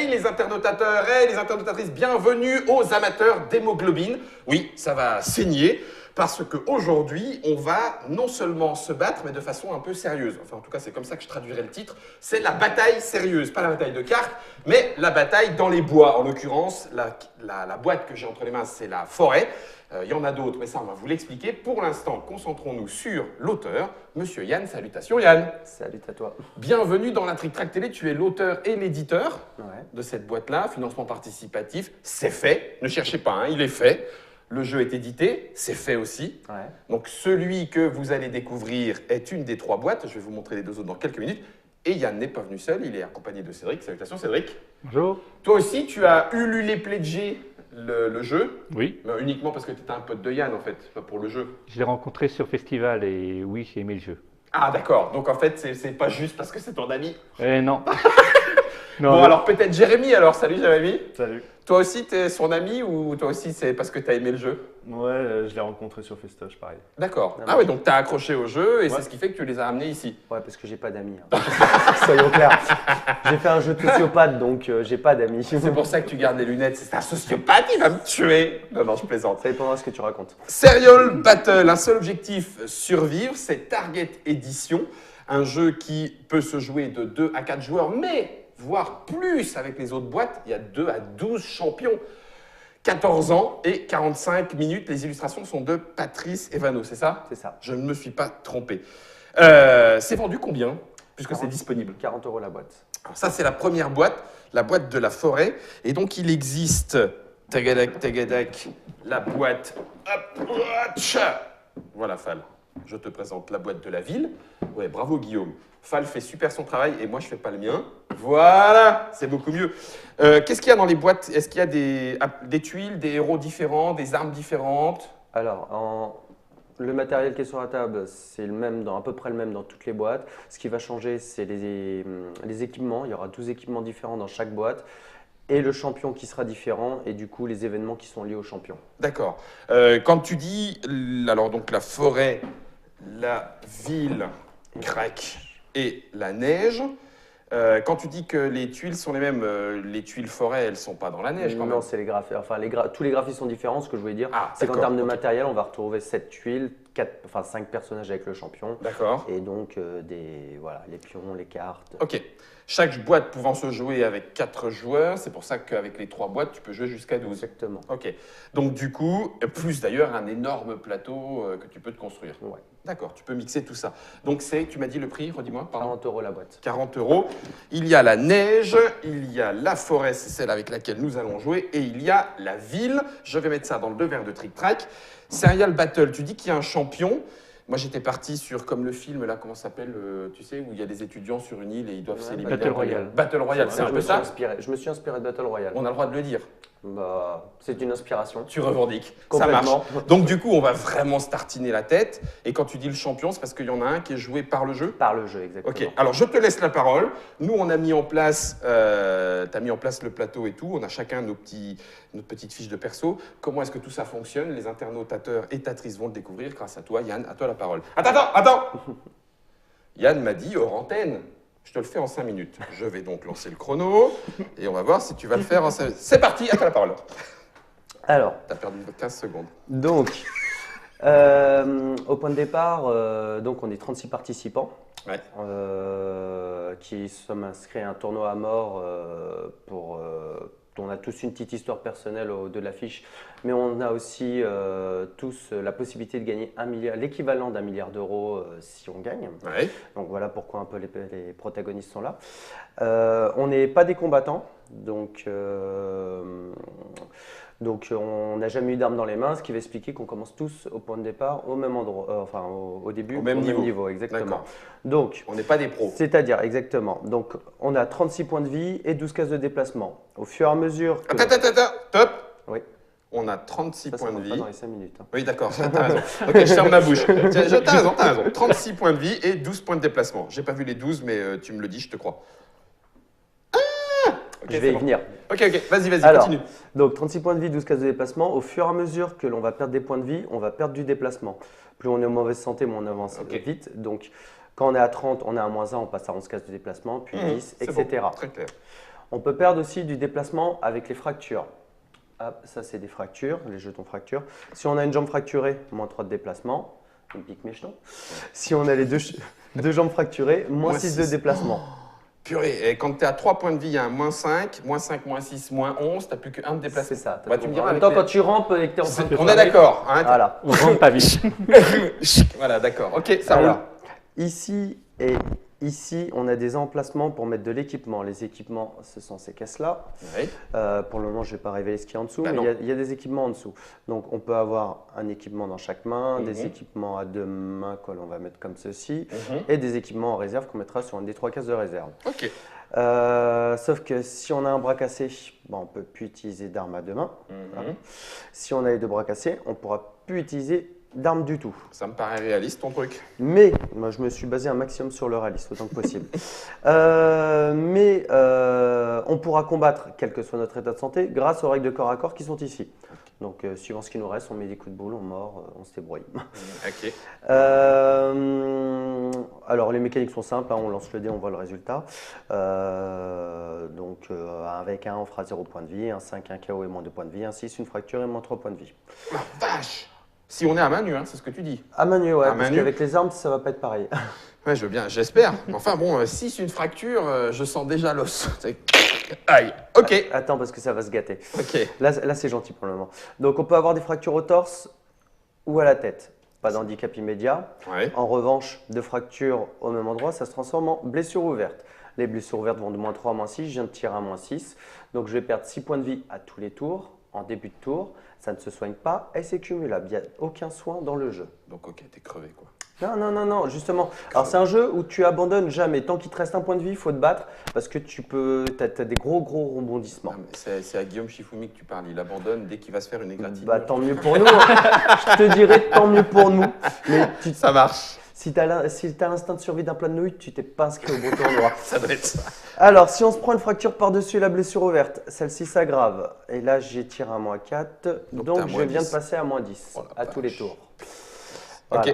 Hey les internautateurs, hey les internautatrices, bienvenue aux amateurs d'hémoglobine. Oui, ça va saigner parce qu'aujourd'hui, on va non seulement se battre, mais de façon un peu sérieuse. Enfin, en tout cas, c'est comme ça que je traduirais le titre. C'est la bataille sérieuse, pas la bataille de cartes, mais la bataille dans les bois. En l'occurrence, la boîte que j'ai entre les mains, c'est la forêt. Il y en a d'autres, mais ça, on va vous l'expliquer. Pour l'instant, concentrons-nous sur l'auteur, Monsieur Yann. Salutations Yann. Salut à toi. Bienvenue dans la Trick Track Télé. Tu es l'auteur et l'éditeur Ouais. de cette boîte-là. Financement participatif, c'est fait. Ne cherchez pas, hein, il est fait. Le jeu est édité, c'est fait aussi. Ouais. Donc celui que vous allez découvrir est une des 3 boîtes. Je vais vous montrer les 2 autres dans quelques minutes. Et Yann n'est pas venu seul, il est accompagné de Cédric. Salutations Cédric. Bonjour. Toi aussi, tu as ululé pledgé le jeu, Oui, mais uniquement parce que tu étais un pote de Yann en fait, pas pour le jeu. je l'ai rencontré sur festival et oui, j'ai aimé le jeu. Ah d'accord, donc en fait c'est pas juste parce que c'est ton ami. Non. Bon alors peut-être Jérémy alors, salut Jérémy. Salut. Toi aussi t'es son ami ou toi aussi c'est parce que t'as aimé le jeu? Ouais, je l'ai rencontré sur Festoche, pareil. D'accord. Non, Ah ouais, donc t'as accroché au jeu et Ouais. c'est ce qui fait que tu les as amenés ici. Ouais, parce que j'ai pas d'amis. Hein. Soyons clairs. J'ai fait un jeu de sociopathe, donc j'ai pas d'amis. C'est pour ça que tu gardes les lunettes, c'est un sociopathe, il va me tuer. Non, je plaisante. Ça dépendra de ce que tu racontes. Serial Battle, un seul objectif, survivre, c'est Target Edition, un jeu qui peut se jouer de 2 à 4 joueurs, mais voire plus avec les autres boîtes, il y a 2 à 12 champions. 14 ans et 45 minutes, les illustrations sont de Patrice Evano, c'est ça? C'est ça. Je ne me suis pas trompé. C'est vendu combien? Puisque c'est 40. disponible. 40 € la boîte. Alors ça, c'est la première boîte, la boîte de la forêt. Et donc, il existe, tagadak, la boîte. Hop, tcha. Voilà, Fall. Je te présente la boîte de la ville. Ouais, bravo, Guillaume. Fall fait super son travail et moi, je fais pas le mien. Voilà, c'est beaucoup mieux. Qu'est-ce qu'il y a dans les boîtes? Est-ce qu'il y a des tuiles, des héros différents, des armes différentes? Alors, le matériel qui est sur la table, c'est le même, à peu près le même dans toutes les boîtes. Ce qui va changer, c'est les équipements. Il y aura 12 équipements différents dans chaque boîte. Et le champion qui sera différent, et du coup, les événements qui sont liés au champion. D'accord. Quand tu dis, alors donc la forêt, la ville grecque et la neige, quand tu dis que les tuiles sont les mêmes, les tuiles forêt, elles ne sont pas dans la neige quand même. Non, c'est les graphismes. Enfin, tous les graphismes sont différents. Ce que je voulais dire, Ah, c'est qu'en d'accord, termes de ok. matériel, on va retrouver 7 tuiles, 5 personnages avec le champion. D'accord. Et donc, voilà, les pions, les cartes. Ok. Chaque boîte pouvant se jouer avec 4 joueurs, c'est pour ça qu'avec les 3 boîtes, tu peux jouer jusqu'à 12. Exactement. Ok. Donc du coup, plus d'ailleurs un énorme plateau que tu peux te construire. Ouais. D'accord, tu peux mixer tout ça. Donc c'est, tu m'as dit le prix, redis-moi, pardon. 40 € la boîte. 40 €. Il y a la neige, il y a la forêt, c'est celle avec laquelle nous allons jouer, et il y a la ville. Je vais mettre ça dans le 2 verres de Trick Track. Serial Battle, tu dis qu'il y a un champion. Moi, j'étais parti sur, comme le film, là, comment ça s'appelle, tu sais, où il y a des étudiants sur une île et ils doivent Ouais, s'éliminer. Battle Royale. Battle Royale, c'est un peu ça. Je me suis inspiré de Battle Royale. On a le droit de le dire. Bah, c'est une inspiration. Tu revendiques. Ça marche. Complètement. Donc, du coup, on va vraiment se tartiner la tête. Et quand tu dis le champion, c'est parce qu'il y en a un qui est joué par le jeu. Par le jeu, exactement. Ok, alors je te laisse la parole. Nous, on a mis en place, t'as mis en place le plateau et tout. On a chacun notre petite fiche de perso. Comment est-ce que tout ça fonctionne? Les internautateurs et tatrices vont le découvrir grâce à toi. Yann, à toi la parole. Attends Yann m'a dit hors antenne. Je te le fais en 5 minutes. Je vais donc lancer le chrono et on va voir si tu vas le faire en 5 minutes. C'est parti, à toi la parole. Alors, T'as perdu 15 secondes. donc, au point de départ, donc on est 36 participants Ouais. qui sommes inscrits à un tournoi à mort on a tous une petite histoire personnelle au dos de l'affiche, mais on a aussi tous la possibilité de gagner l'équivalent d'1 milliard d'euros si on gagne. Ouais. Donc voilà pourquoi un peu les protagonistes sont là. On n'est pas des combattants, donc on n'a jamais eu d'armes dans les mains, ce qui va expliquer qu'on commence tous au point de départ au même endroit, au début, Au même niveau. exactement. D'accord. Donc, On n'est pas des pros. c'est-à-dire, exactement. Donc, on a 36 points de vie et 12 cases de déplacement. Au fur et à mesure que... Attends, top. Oui. On a 36 Ça points de rentre pas vie. dans les 5 minutes. Hein. Oui, d'accord, t'as raison. Ok, je ferme ma bouche. T'as raison. 36 points de vie et 12 points de déplacement. J'ai pas vu les 12, mais tu me le dis, je te crois. Ok, Je vais c'est y bon. venir. Ok, vas-y, Alors, continue. donc 36 points de vie, 12 cases de déplacement. Au fur et à mesure que l'on va perdre des points de vie, on va perdre du déplacement. Plus on est en mauvaise santé, moins on avance Ok. vite. Donc, quand on est à 30, on est à -1, on passe à 11 cases de déplacement, puis 10, C'est etc. bon, très clair. On peut perdre aussi du déplacement avec les fractures. Ah, ça, c'est des fractures, les jetons fractures. Si on a une jambe fracturée, moins 3 de déplacement. Une pique méchant. Si on a les deux jambes fracturées, moins 6 de déplacement. Purée, et quand tu es à 3 points de vie, il y a un moins 5, moins 5, moins 6, moins 11, tu n'as plus qu'un de déplacement. C'est ça. Bah, tu me diras en même avec temps, les- quand tu rampes et que tu es en train de On est d'accord. Hein, Voilà. On rentre pas vite. Voilà, d'accord. Ok, ça Alors, roule. ici et ici, on a des emplacements pour mettre de l'équipement. Les équipements, ce sont ces caisses-là. Oui. Pour le moment, je ne vais pas révéler ce qu'il y a en dessous, Bah mais non. il y a des équipements en dessous. Donc, on peut avoir un équipement dans chaque main, des Mhm. équipements à 2 mains que l'on va mettre comme ceci, Mhm. et des équipements en réserve qu'on mettra sur une des 3 cases de réserve. Ok. Sauf que si on a un bras cassé, bon, on ne peut plus utiliser d'arme à 2 mains. Mhm. Si on a les 2 bras cassés, on ne pourra plus utiliser d'arme du tout. Ça me paraît réaliste ton truc. Mais, moi je me suis basé un maximum sur le réalisme, autant que possible. On pourra combattre, quel que soit notre état de santé, grâce aux règles de corps à corps qui sont ici. Donc, suivant ce qui nous reste, on met des coups de boule, on mord, on se débrouille. Ok. Alors, les mécaniques sont simples, hein, on lance le dé, on voit le résultat. Avec un, on fera 0 point de vie, un 5, un KO et moins 2 points de vie, un 6, une fracture et moins 3 points de vie. La vache. Si on est à main nue, hein, c'est ce que tu dis. À main nue, ouais, À main parce nue. qu'avec les armes, ça va pas être pareil. Ouais, je veux bien, j'espère. Enfin bon, si c'est une fracture, je sens déjà l'os. Aïe. Ok. Attends, parce que ça va se gâter. Ok. Là c'est gentil pour le moment. Donc, on peut avoir des fractures au torse ou à la tête. Pas d'handicap immédiat. Ouais. En revanche, de fractures au même endroit, ça se transforme en blessure ouverte. Les blessures ouvertes vont de moins 3 à moins 6. Je viens de tirer à moins 6. Donc, je vais perdre 6 points de vie à tous les tours, en début de tour. Ça ne se soigne pas et c'est cumulable. Il n'y a aucun soin dans le jeu. Donc ok, t'es crevé quoi. Non, justement. Alors, c'est un jeu où tu abandonnes jamais. Tant qu'il te reste un point de vie, il faut te battre parce que t'as des gros rebondissements. Ah, mais c'est à Guillaume Chifoumi que tu parles. Il abandonne dès qu'il va se faire une égratignure. Bah, tant mieux pour nous. Je te dirais tant mieux pour nous. Mais Ça marche. si tu as l'instinct de survie d'un plat de nouilles, tu t'es pas inscrit au bon tournoi. Ça doit être ça. Alors, si on se prend une fracture par-dessus la blessure ouverte, celle-ci s'aggrave. Et là, j'ai tiré à moins 4. Donc, Donc, t'es à je moins viens 10. de passer à moins 10 Oh la à tous les vache. tours. Ok. Voilà.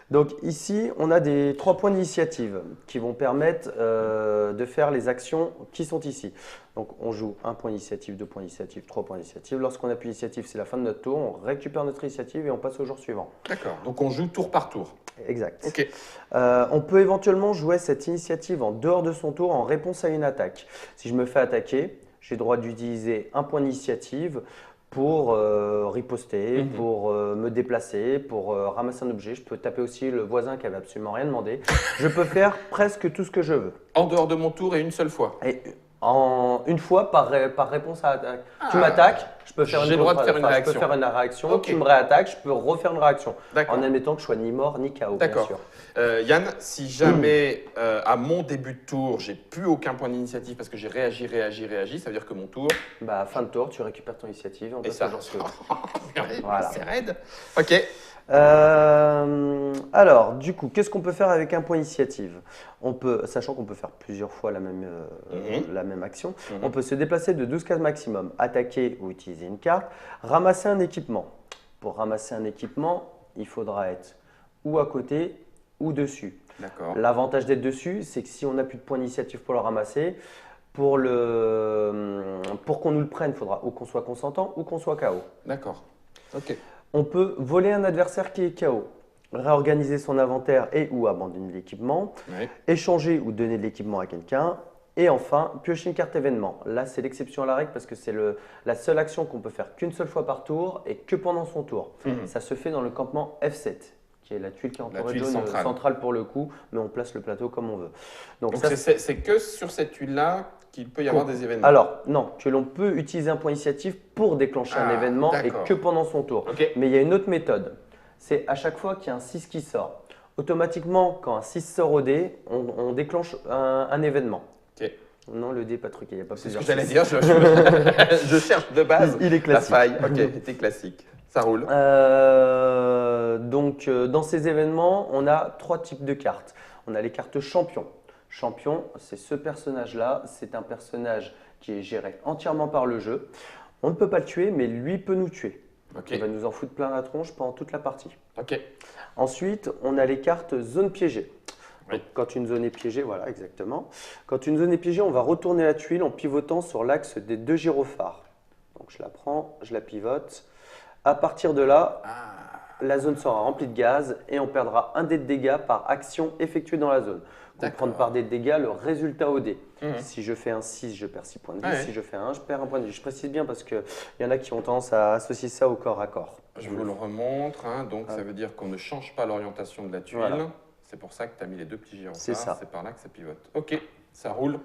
Donc ici, on a des 3 points d'initiative qui vont permettre de faire les actions qui sont ici. Donc on joue 1 point d'initiative, 2 points d'initiative, 3 points d'initiative. Lorsqu'on appuie initiative, c'est la fin de notre tour. On récupère notre initiative et on passe au jour suivant. D'accord. Donc on joue tour par tour. Exact. Ok. On peut éventuellement jouer cette initiative en dehors de son tour en réponse à une attaque. Si je me fais attaquer, j'ai le droit d'utiliser 1 point d'initiative pour riposter, pour me déplacer, pour ramasser un objet. Je peux taper aussi le voisin qui avait absolument rien demandé. Je peux faire presque tout ce que je veux. En dehors de mon tour et une seule fois. Et une fois par réponse à attaque. Tu Ah. m'attaques, je peux faire J'ai le droit de faire une Je réaction. peux faire une réaction. Ok. Tu me réattaques, je peux refaire une réaction. D'accord. En admettant que je sois ni mort ni KO, bien D'accord. sûr. Yann, si jamais à mon début de tour, j'ai plus aucun point d'initiative parce que j'ai réagi, ça veut dire que mon tour. Bah, fin de tour, tu récupères ton initiative. On Et passe ça. au jour suivant. Voilà. C'est raide. Ok. Alors, du coup, qu'est-ce qu'on peut faire avec un point initiative? On peut, sachant qu'on peut faire plusieurs fois la même action, on peut se déplacer de 12 cases maximum, attaquer ou utiliser une carte, ramasser un équipement. Pour ramasser un équipement, il faudra être ou à côté ou dessus. D'accord. L'avantage d'être dessus, c'est que si on n'a plus de points d'initiative pour le ramasser, pour qu'on nous le prenne, il faudra ou qu'on soit consentant ou qu'on soit KO. D'accord. Ok. On peut voler un adversaire qui est KO, réorganiser son inventaire et ou abandonner l'équipement, Ouais. échanger ou donner de l'équipement à quelqu'un, et enfin, piocher une carte événement. Là, c'est l'exception à la règle parce que c'est la seule action qu'on peut faire qu'une seule fois par tour et que pendant son tour. Ça se fait dans le campement F7, qui est la tuile qui est La entourée de tuile jaune, centrale. centrale pour le coup, mais on place le plateau comme on veut. Donc ça, c'est que sur cette tuile-là qu'il peut y avoir des événements. alors, non, que l'on peut utiliser un point initiative pour déclencher un Ah, événement et d'accord. que pendant son tour. Ok. Mais il y a une autre méthode. C'est à chaque fois qu'il y a un 6 qui sort. Automatiquement, quand un 6 sort au dé, on déclenche un événement. Ok. Non, le dé n'est pas truqué, il n'y a pas C'est ce plusieurs que j'allais six. dire. Je cherche de base Il est la classique. faille. Ok, c'était classique. Ça roule. Dans ces événements, on a 3 types de cartes. On a les cartes champions. Champion, c'est ce personnage-là. C'est un personnage qui est géré entièrement par le jeu. On ne peut pas le tuer, mais lui peut nous tuer. Ok. Il va nous en foutre plein la tronche pendant toute la partie. Ok. Ensuite, on a les cartes zone piégée. Donc, quand une zone est piégée, voilà, exactement. Quand une zone est piégée, on va retourner la tuile en pivotant sur l'axe des 2 gyrophares. Donc, je la prends, je la pivote. À partir de là, la zone sera remplie de gaz et on perdra un dé de dégâts par action effectuée dans la zone. Comprendre par dé de dégâts le résultat au dé. Si je fais un 6, je perds 6 points de vie. Si je fais un 1, je perds 1 point de vie. Je précise bien parce qu'il y en a qui ont tendance à associer ça au corps à corps. Je vous le remontre, hein, donc ça veut dire qu'on ne change pas l'orientation de la tuile. Voilà. C'est pour ça que tu as mis les 2 petits gyrophares. C'est ça. C'est par là que ça pivote. Ok, ça roule.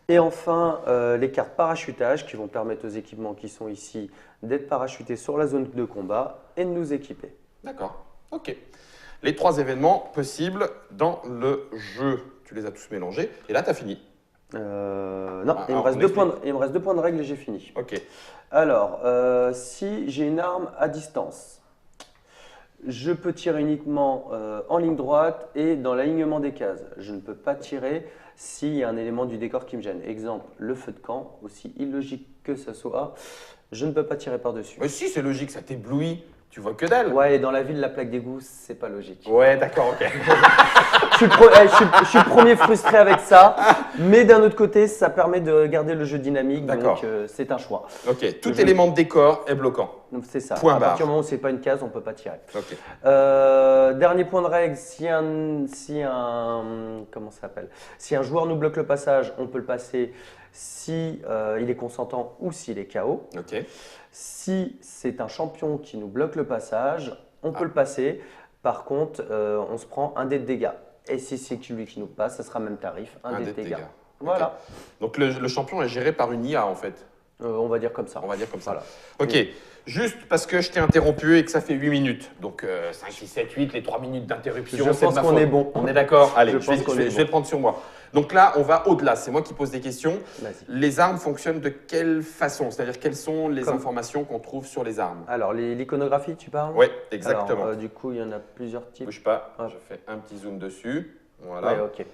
Et enfin, les cartes parachutage qui vont permettre aux équipements qui sont ici d'être parachutés sur la zone de combat et de nous équiper. D'accord, ok. Les 3 événements possibles dans le jeu, tu les as tous mélangés. Et là, tu as fini. Non, il me alors, reste on 2 points, il me reste 2 points de règle et j'ai fini. Ok. Alors, si j'ai une arme à distance, je peux tirer uniquement en ligne droite et dans l'alignement des cases. Je ne peux pas tirer s'il y a un élément du décor qui me gêne. Exemple, le feu de camp, aussi illogique que ce soit, je ne peux pas tirer par-dessus. Mais si, c'est logique, ça t'éblouit. Tu vois que dalle. Ouais, et dans la ville, la plaque d'égout, c'est pas logique. Ouais, d'accord, ok. Je suis le premier frustré avec ça, mais d'un autre côté, ça permet de garder le jeu dynamique, D'accord. donc c'est un choix. Ok, tout élément de décor est bloquant. Donc c'est ça. Point À barre. partir du moment où c'est pas une case, on peut pas tirer. Ok. Dernier point de règle, si comment ça s'appelle? Si un joueur nous bloque le passage, on peut le passer si il est consentant ou s'il est KO. Ok. Si c'est un champion qui nous bloque le passage, on peut le passer. Par contre, on se prend un dé de dégâts. Et si c'est lui qui nous passe, ça sera même tarif, un dé de dégâts. Voilà. Ok. Donc le champion est géré par une IA en fait. On va dire comme ça. On va dire comme ça. Voilà. Ok. Juste parce que je t'ai interrompu et que ça fait 8 minutes. Donc 5, 6, 7, 8, les 3 minutes d'interruption. Je c'est de pense ma qu'on faute. est bon. On est d'accord. Allez, Je je, pense vais, qu'on je vais- est je vais bon. le prendre sur moi. Donc là, on va au-delà. C'est moi qui pose des questions. Vas-y. Les armes fonctionnent de quelle façon? C'est-à-dire quelles sont les Comme- informations qu'on trouve sur les armes? Alors, l'iconographie, tu parles? Oui, exactement. Alors, du coup, il y en a plusieurs types. Bouge pas. Hop. Je fais un petit zoom dessus. Voilà. Ouais, ok.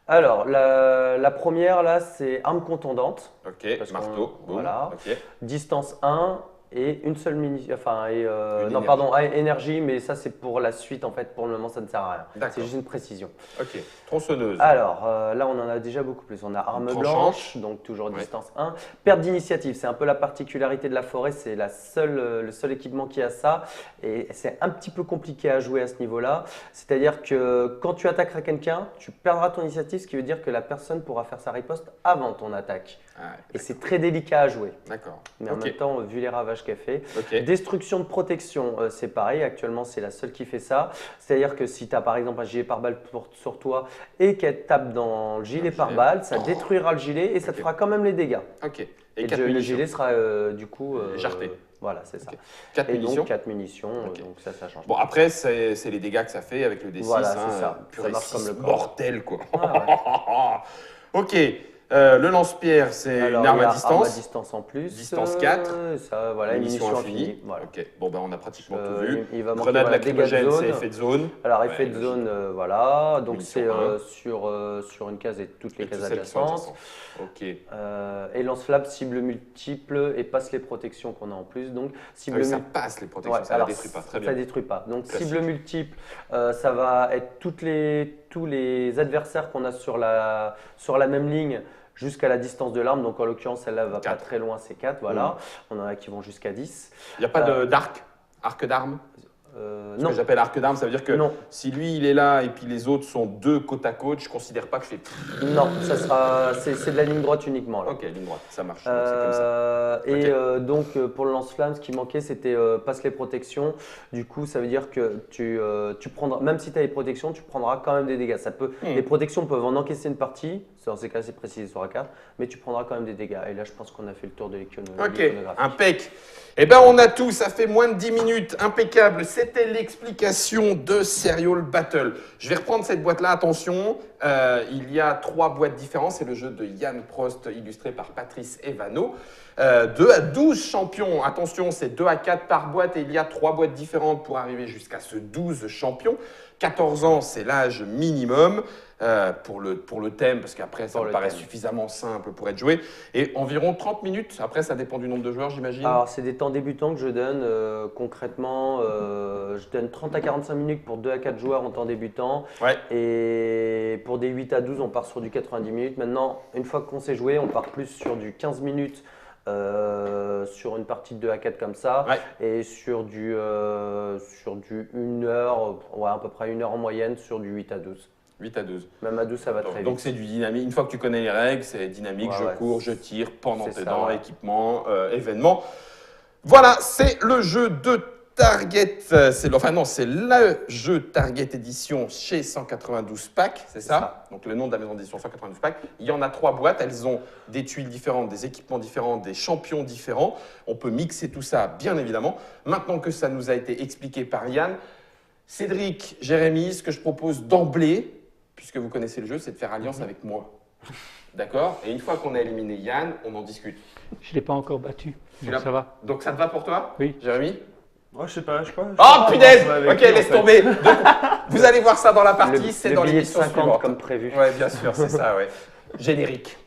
Alors, la première, là, c'est arme contondante. Ok. Parce Marteau. qu'on- Boum. voilà. Ok. Distance 1 et une seule munition. Enfin, Une non, énergie. pardon, énergie, mais ça, c'est pour la suite, en fait. Pour le moment, ça ne sert à rien. D'accord. C'est juste une précision. Ok. Tronçonneuse. Alors, là, on en a déjà beaucoup plus. On a arme Tranchante. blanche, donc toujours Ouais. distance 1. Perte d'initiative, c'est un peu la particularité de la forêt. C'est le seul équipement qui a ça. Et c'est un petit peu compliqué à jouer à ce niveau-là. C'est-à-dire que quand tu attaqueras quelqu'un, tu perdras ton initiative, ce qui veut dire que la personne pourra faire sa riposte avant ton attaque. Ah, Et c'est très délicat à jouer. d'accord. Mais en Ok. même temps, vu les ravages qu'elle fait. Ok. Destruction de protection, c'est pareil. Actuellement, c'est la seule qui fait ça. C'est-à-dire que si tu as par exemple un gilet pare-balles sur toi et qu'elle tape dans le gilet gilet. pare-balles, ça Oh. détruira le gilet et ça te Ok. fera quand même les dégâts. Ok. Et Et 4 le munitions. gilet sera du coup. Jarreté. Voilà, c'est ça. Ok. 4 Et munitions. donc 4 munitions, Ok. donc ça change. Bon, après, c'est les dégâts que ça fait avec le D6. Voilà, hein, c'est ça. purée, Ça marche comme 6 le corps. mortel, quoi. Ah Ok. Le lance-pierre, c'est Alors, une arme il y a à distance. arme à distance en plus. Distance 4. Ça, voilà, une munition munition infinie. infinie. Voilà. Ok. Bon, ben, on a pratiquement tout Euh, vu. il va manquer, Grenade voilà, dégâts de lacrymogène, zone. c'est effet de zone. Alors, Ouais, effet de logique. zone, voilà. Donc, Munition c'est 1. sur une case et toutes les Et cases toutes celles qui sont adjacentes. adjacentes. Ok. Et lance-flamme, cible multiple et passe les protections qu'on a en plus. Donc, Ah cible oui, ça multiple. passe les protections, ça ne la détruit pas. Très Ça bien. détruit pas. Donc, Classique. cible multiple, ça va être tous les adversaires qu'on a sur la même ligne jusqu'à la distance de l'arme. Donc, en l'occurrence, celle-là va pas 4. très loin, c'est 4. Voilà. On en a qui vont jusqu'à 10. Il n'y a pas d'arc, arc d'arme. Ce Non. que j'appelle arc d'arme, ça veut dire que Non. si lui il est là et puis les autres sont deux côte à côte, je considère pas que je fais. Non, c'est de la ligne droite uniquement. Là. Ok, ligne droite, ça marche. Donc, c'est comme ça. Donc pour le lance-flamme, ce qui manquait, c'était passe les protections. Du coup, ça veut dire que tu prendras, même si tu as les protections, tu prendras quand même des dégâts. Les protections peuvent en encaisser une partie, dans ces cas c'est précisé sur la carte, mais tu prendras quand même des dégâts. Et là, je pense qu'on a fait le tour de Ok, l'iconographie. impec. Eh ben on a tout, ça fait moins de 10 minutes, impeccable. C'était l'explication de Serial Battle. Je vais reprendre cette boîte-là, attention. Il y a 3 boîtes différentes, c'est le jeu de Yann Prost illustré par Patrice Evano. 2 à 12 champions. Attention, c'est 2 à 4 par boîte et il y a 3 boîtes différentes pour arriver jusqu'à ce 12 champions. 14 ans, c'est l'âge minimum pour le thème, parce qu'après, ça me paraît suffisamment simple pour être joué. Et environ 30 minutes. Après, ça dépend du nombre de joueurs, j'imagine. Alors, c'est des temps débutants que je donne. Concrètement, je donne 30 à 45 minutes pour 2 à 4 joueurs en temps débutant. Ouais. Et pour des 8 à 12, on part sur du 90 minutes. Maintenant, une fois qu'on s'est joué, on part plus sur du 15 minutes. Sur une partie de 2 à 4 comme ça, Ouais. et sur du 1 heure, ouais, à peu près 1 heure en moyenne sur du 8 à 12. 8 à 12. Même à 12, ça va très vite. Donc c'est du dynamique. Une fois que tu connais les règles, c'est dynamique, Ouais, je ouais. cours, je tire, pendant C'est tes ça, dents, ouais. équipement, événement. Voilà, c'est le jeu de Target. C'est le jeu Target édition chez 192 Packs, c'est ça? Donc le nom de la maison d'édition 192 Packs. Il y en a 3 boîtes, elles ont des tuiles différentes, des équipements différents, des champions différents. On peut mixer tout ça, bien évidemment. Maintenant que ça nous a été expliqué par Yann, Cédric, Jérémy, ce que je propose d'emblée, puisque vous connaissez le jeu, c'est de faire alliance avec moi. D'accord? Et une fois qu'on a éliminé Yann, on en discute. Je ne l'ai pas encore battu. l'as- Donc ça va. Donc ça te va pour toi? Oui. Jérémy? Ouais, je sais pas. Oh punaise! Avec Ok, lui, en laisse fait. tomber. Donc, vous allez voir ça dans la partie, c'est le dans billet de l'émission 50 suivante. comme prévu. Ouais, bien sûr, c'est ça, ouais. Générique.